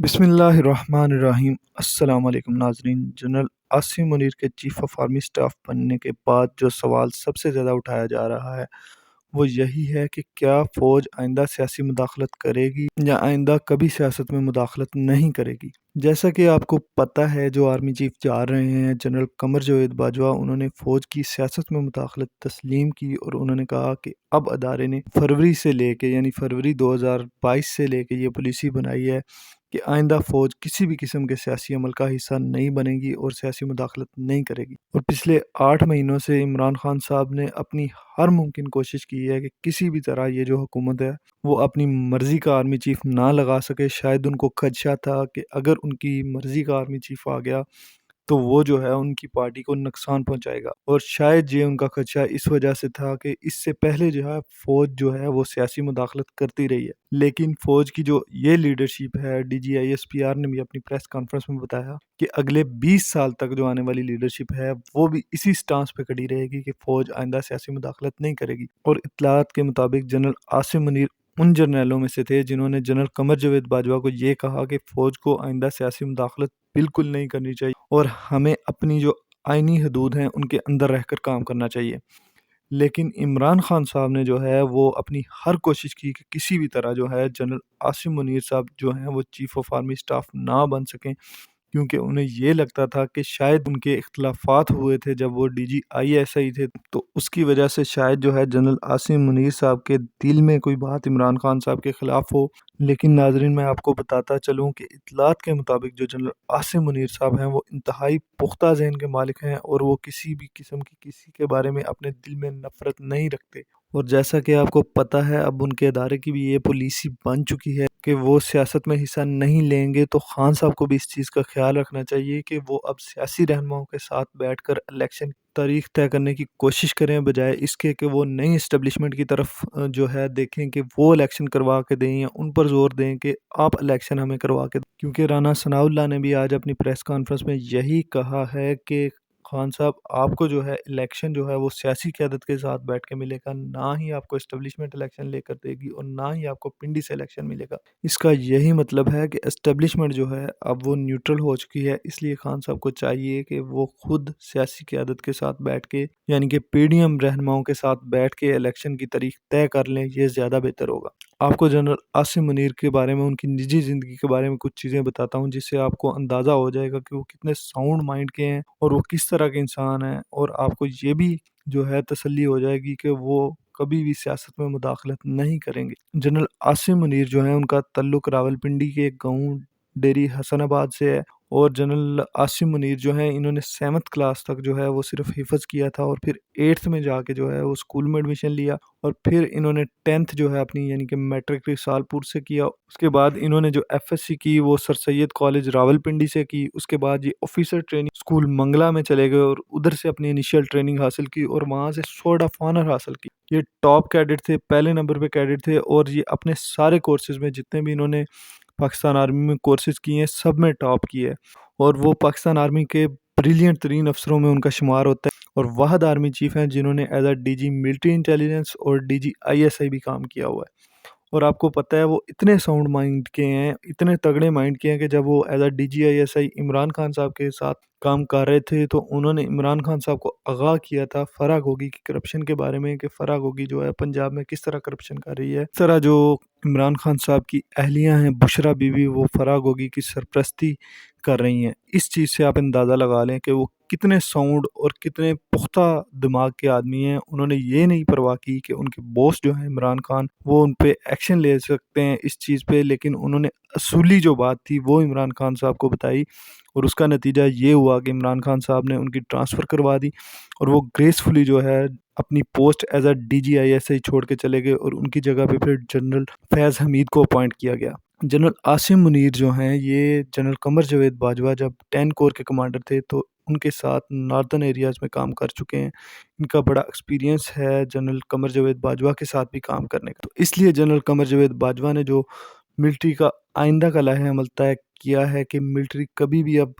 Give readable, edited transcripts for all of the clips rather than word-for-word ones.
بسم اللہ الرحمن الرحیم۔ السلام علیکم ناظرین۔ جنرل عاصم منیر کے چیف آف آرمی سٹاف بننے کے بعد جو سوال سب سے زیادہ اٹھایا جا رہا ہے وہ یہی ہے کہ کیا فوج آئندہ سیاسی مداخلت کرے گی یا آئندہ کبھی سیاست میں مداخلت نہیں کرے گی۔ جیسا کہ آپ کو پتہ ہے، جو آرمی چیف جا رہے ہیں جنرل قمر جاوید باجوہ، انہوں نے فوج کی سیاست میں مداخلت تسلیم کی اور انہوں نے کہا کہ اب ادارے نے فروری سے لے کے یعنی فروری 2022 سے لے کے یہ پالیسی بنائی ہے کہ آئندہ فوج کسی بھی قسم کے سیاسی عمل کا حصہ نہیں بنے گی اور سیاسی مداخلت نہیں کرے گی۔ اور پچھلے 8 مہینوں سے عمران خان صاحب نے اپنی ہر ممکن کوشش کی ہے کہ کسی بھی طرح یہ جو حکومت ہے وہ اپنی مرضی کا آرمی چیف نہ لگا سکے۔ شاید ان کو خدشہ تھا کہ اگر ان کی مرضی کا آرمی چیف آ گیا تو وہ جو ہے ان کی پارٹی کو نقصان پہنچائے گا، اور شاید یہ ان کا خدشہ اس وجہ سے تھا کہ اس سے پہلے جو ہے فوج جو ہے وہ سیاسی مداخلت کرتی رہی ہے۔ لیکن فوج کی جو یہ لیڈرشپ ہے، D G I S P R نے بھی اپنی پریس کانفرنس میں بتایا کہ اگلے 20 سال تک جو آنے والی لیڈرشپ ہے وہ بھی اسی سٹانس پہ کھڑی رہے گی کہ فوج آئندہ سیاسی مداخلت نہیں کرے گی۔ اور اطلاعات کے مطابق جنرل عاصم منیر ان جرنیلوں میں سے تھے جنہوں نے جنرل قمر جاوید باجوہ کو یہ کہا کہ فوج کو آئندہ سیاسی مداخلت بالکل نہیں کرنی چاہیے اور ہمیں اپنی جو آئینی حدود ہیں ان کے اندر رہ کر کام کرنا چاہیے۔ لیکن عمران خان صاحب نے جو ہے وہ اپنی ہر کوشش کی کہ کسی بھی طرح جو ہے جنرل عاصم منیر صاحب جو ہیں وہ چیف آف آرمی سٹاف نہ بن سکیں، کیونکہ انہیں یہ لگتا تھا کہ شاید ان کے اختلافات ہوئے تھے جب وہ ڈی جی آئی ایس آئی تھے، تو اس کی وجہ سے شاید جو ہے جنرل عاصم منیر صاحب کے دل میں کوئی بات عمران خان صاحب کے خلاف ہو۔ لیکن ناظرین، میں آپ کو بتاتا چلوں کہ اطلاعات کے مطابق جو جنرل عاصم منیر صاحب ہیں وہ انتہائی پختہ ذہن کے مالک ہیں اور وہ کسی بھی قسم کی کسی کے بارے میں اپنے دل میں نفرت نہیں رکھتے۔ اور جیسا کہ آپ کو پتہ ہے، اب ان کے ادارے کی بھی یہ پالیسی بن چکی ہے کہ وہ سیاست میں حصہ نہیں لیں گے، تو خان صاحب کو بھی اس چیز کا خیال رکھنا چاہیے کہ وہ اب سیاسی رہنماؤں کے ساتھ بیٹھ کر الیکشن تاریخ طے کرنے کی کوشش کریں، بجائے اس کے کہ وہ نئی اسٹیبلشمنٹ کی طرف جو ہے دیکھیں کہ وہ الیکشن کروا کے دیں یا ان پر زور دیں کہ آپ الیکشن ہمیں کروا کے دیں۔ کیونکہ رانا ثناء اللہ نے بھی آج اپنی پریس کانفرنس میں یہی کہا ہے کہ خان صاحب آپ کو جو ہے الیکشن جو ہے وہ سیاسی قیادت کے ساتھ بیٹھ کے ملے گا، نہ ہی آپ کو اسٹیبلشمنٹ الیکشن لے کر دے گی اور نہ ہی آپ کو پنڈی سے الیکشن ملے گا۔ اس کا یہی مطلب ہے کہ اسٹیبلشمنٹ جو ہے اب وہ نیوٹرل ہو چکی ہے، اس لیے خان صاحب کو چاہیے کہ وہ خود سیاسی قیادت کے ساتھ بیٹھ کے یعنی کہ پی ڈی ایم رہنماؤں کے ساتھ بیٹھ کے الیکشن کی تاریخ طے کر لیں، یہ زیادہ بہتر ہوگا۔ آپ کو جنرل عاصم منیر کے بارے میں، ان کی نجی زندگی کے بارے میں کچھ چیزیں بتاتا ہوں جس سے آپ کو اندازہ ہو جائے گا کہ وہ کتنے ساؤنڈ مائنڈ کے ہیں اور وہ کس طرح کے انسان ہیں، اور آپ کو یہ بھی جو ہے تسلی ہو جائے گی کہ وہ کبھی بھی سیاست میں مداخلت نہیں کریں گے۔ جنرل عاصم منیر جو ہیں ان کا تعلق راولپنڈی کے ایک گاؤں ڈیری حسن آباد سے ہے، اور جنرل عاصم منیر جو ہیں انہوں نے 7th کلاس تک جو ہے وہ صرف حفظ کیا تھا، اور پھر 8th میں جا کے جو ہے وہ اسکول میں ایڈمیشن لیا، اور پھر انہوں نے 10th جو ہے اپنی یعنی کہ میٹرک سالپور سے کیا۔ اس کے بعد انہوں نے جو ایف ایس سی کی وہ سر سید کالج راولپنڈی سے کی۔ اس کے بعد یہ آفیسر ٹریننگ اسکول منگلا میں چلے گئے اور ادھر سے اپنی انیشیل ٹریننگ حاصل کی اور وہاں سے سورڈ آف آنر حاصل کی۔ یہ ٹاپ کیڈٹ تھے، پہلے نمبر پہ کیڈٹ تھے، اور یہ اپنے سارے کورسز میں جتنے بھی انہوں نے پاکستان آرمی میں کورسز کیے ہیں سب میں ٹاپ کی ہے، اور وہ پاکستان آرمی کے بریلینٹ ترین افسروں میں ان کا شمار ہوتا ہے، اور واحد آرمی چیف ہیں جنہوں نے as a D G military intelligence اور D G I S I بھی کام کیا ہوا ہے۔ اور آپ کو پتہ ہے وہ اتنے ساؤنڈ مائنڈ کے ہیں، اتنے تگڑے مائنڈ کے ہیں کہ جب وہ as a D G I S I Imran Khan صاحب کے ساتھ کام کر رہے تھے تو انہوں نے عمران خان صاحب کو آگاہ کیا تھا فرح گوگی کی کرپشن کے بارے میں، کہ فرح گوگی جو ہے پنجاب میں کس طرح کرپشن کر رہی ہے۔ اس طرح جو عمران خان صاحب کی اہلیہ ہیں بشرا بی بی، وہ فرح گوگی کی سرپرستی کر رہی ہیں۔ اس چیز سے آپ اندازہ لگا لیں کہ وہ کتنے ساؤنڈ اور کتنے پختہ دماغ کے آدمی ہیں۔ انہوں نے یہ نہیں پرواہ کی کہ ان کے باس جو ہیں عمران خان وہ ان پہ ایکشن لے سکتے ہیں اس چیز پہ، لیکن انہوں نے اصولی جو بات تھی وہ عمران خان صاحب کو بتائی، اور اس کا نتیجہ یہ ہوا کہ عمران خان صاحب نے ان کی ٹرانسفر کروا دی، اور وہ گریسفلی جو ہے اپنی post as a D G I S I چھوڑ کے چلے گئے، اور ان کی جگہ پہ پھر جنرل فیض حمید کو اپوائنٹ کیا گیا۔ جنرل عاصم منیر جو ہیں یہ جنرل قمر جاوید باجوہ جب 10 کور کے کمانڈر تھے تو ان کے ساتھ ناردن ایریاز میں کام کر چکے ہیں۔ ان کا بڑا ایکسپیرینس ہے جنرل قمر جاوید باجوہ کے ساتھ بھی کام کرنے کا، تو اس لیے جنرل قمر جاوید باجوہ نے جو ملٹری کا آئندہ کا لائحہ عمل طے کیا ہے کہ ملٹری کبھی بھی اب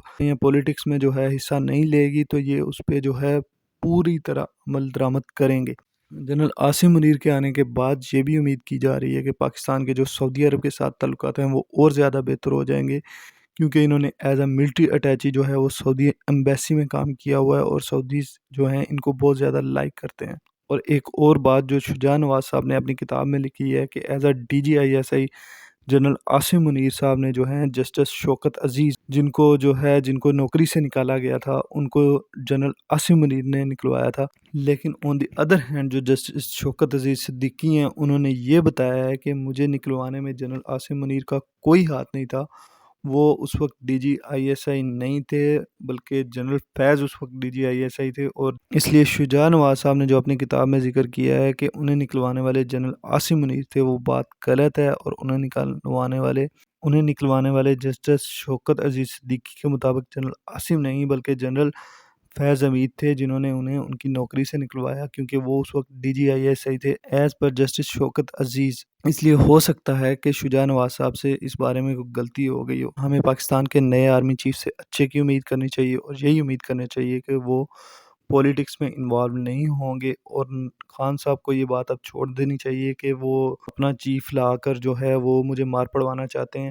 پولیٹکس میں جو ہے حصہ نہیں لے گی، تو یہ اس پہ جو ہے پوری طرح عمل درآمد کریں گے۔ جنرل عاصم منیر کے آنے کے بعد یہ بھی امید کی جا رہی ہے کہ پاکستان کے جو سعودی عرب کے ساتھ تعلقات ہیں وہ اور زیادہ بہتر ہو جائیں گے، کیونکہ انہوں نے ایز اے ملٹری اٹیچی جو ہے وہ سعودی ایمبیسی میں کام کیا ہوا ہے، اور سعودیز جو ہیں ان کو بہت زیادہ لائک کرتے ہیں۔ اور ایک اور بات جو شجاع نواز صاحب نے اپنی کتاب میں لکھی ہے کہ as a D G I S I general Asim Munir صاحب نے جو ہیں جسٹس شوکت عزیز جن کو نوکری سے نکالا گیا تھا ان کو جنرل عاصم منیر نے نکلوایا تھا، لیکن آن دی ادر ہینڈ جو جسٹس شوکت عزیز صدیقی ہیں انہوں نے یہ بتایا ہے کہ مجھے نکلوانے میں جنرل عاصم منیر کا کوئی ہاتھ نہیں تھا، وہ اس وقت ڈی جی آئی ایس آئی نہیں تھے بلکہ جنرل فیض اس وقت ڈی جی آئی ایس آئی تھے، اور اس لیے شجاع نواز صاحب نے جو اپنی کتاب میں ذکر کیا ہے کہ انہیں نکلوانے والے جنرل عاصم منیر تھے وہ بات غلط ہے، اور انہیں نکلوانے والے جسٹس شوکت عزیز صدیقی کے مطابق جنرل عاصم نہیں بلکہ جنرل فیض حمید تھے جنہوں نے انہیں ان کی نوکری سے نکلوایا، کیونکہ وہ اس وقت ڈی جی آئی ایس آئی تھے as per justice Shaukat Aziz. اس لیے ہو سکتا ہے کہ شجاع نواز صاحب سے اس بارے میں کوئی غلطی ہو گئی ہو۔ ہمیں پاکستان کے نئے آرمی چیف سے اچھے کی امید کرنی چاہیے، اور یہی امید کرنی چاہیے کہ وہ پولیٹکس میں انوالو نہیں ہوں گے، اور خان صاحب کو یہ بات اب چھوڑ دینی چاہیے کہ وہ اپنا چیف لا کر جو ہے وہ مجھے مار پڑوانا چاہتے ہیں۔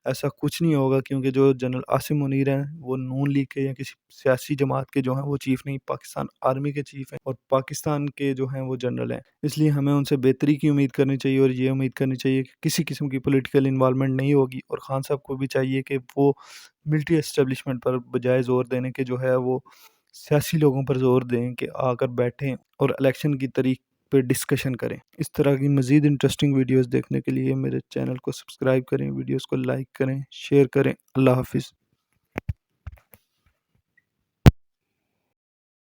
ایسا کچھ نہیں ہوگا، کیونکہ جو جنرل عاصم منیر ہیں وہ نون لیگ کے یا کسی سیاسی جماعت کے جو ہیں وہ چیف نہیں، پاکستان آرمی کے چیف ہیں، اور پاکستان کے جو ہیں وہ جنرل ہیں۔ اس لیے ہمیں ان سے بہتری کی امید کرنی چاہیے، اور یہ امید کرنی چاہیے کہ کسی قسم کی پولیٹیکل انوالومنٹ نہیں ہوگی، اور خان صاحب کو بھی چاہیے کہ وہ ملٹری اسٹیبلشمنٹ پر بجائے زور دینے کے جو ہے وہ سیاسی لوگوں پر زور دیں کہ آ کر بیٹھیں اور الیکشن کی تاریخ پہ ڈسکشن کریں۔ اس طرح کی مزید انٹرسٹنگ ویڈیوز دیکھنے کے لیے میرے چینل کو سبسکرائب کریں، ویڈیوز کو لائک کریں، شیئر کریں۔ اللہ حافظ۔